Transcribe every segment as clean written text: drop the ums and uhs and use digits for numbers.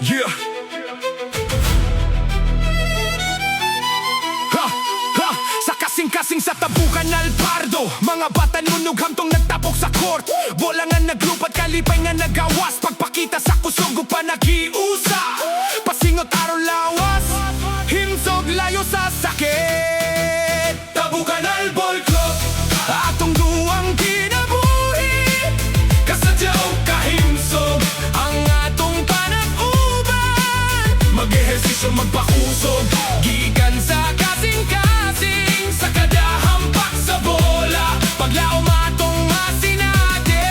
Yeah. Sa kasing-kasing sa tabukan Alpardo, mga bata nunog hamtong nagtapok sa court. Bola nga naglupat, kalipay nga nagawas. Pagpakita sa kusog pa nagiusa. Pasingot aron lawas, himsog layo sa sakit. Tabukan Ball Club, atong duwang kinabuhi. Kasadyaw kahimsog ang atong panag-uban. Mag-ehersisyo magpakusog, gikan sa kasing-kasing. Sa kada hampak sa bola, paglaom atong masinati.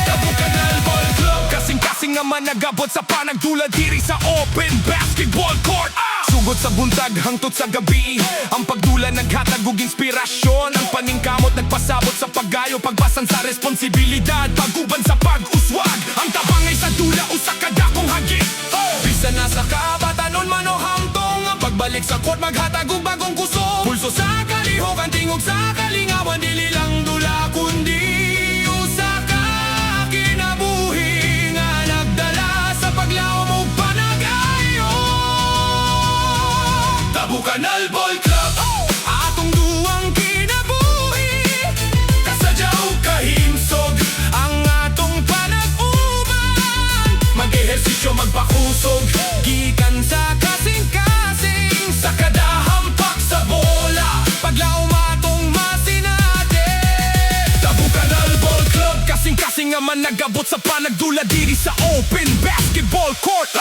Tabukan Ball Club, kasing-kasing nga man nagabot sa panagdula diri sa open basketball court. Sugod sa buntag hangtod sa gabi, ang pagdula naghatag og inspirasyon. Ang paningkamot nagpasabot sa paggayo, pagbasan sa responsibilidad, paguban sa pag-uswag. Ang tabangay sa dula usa ka dakong hagit. Bisa na sa kabatanon man o hamtong, ang pagbalik sa court maghatag og bagong kusog. Pulso sa kalihok, ang tingog sa kalingawan, dili lang dula kundi usa ka kinabuhi nga nagdala sa paglaom og panag-ayo. Tabukan Ball Club, atong duwang kinabuhi. Kasadyaw kahimsog ang atong panag-uban. Mag-ehersisyo magpakusog, gikan sa kasing-kasing. Sa kada hampak sa bola, paglaom atong masinati. Tabukan Ball Club, kasing-kasing nga man nagabot sa panagdula diri sa open basketball court.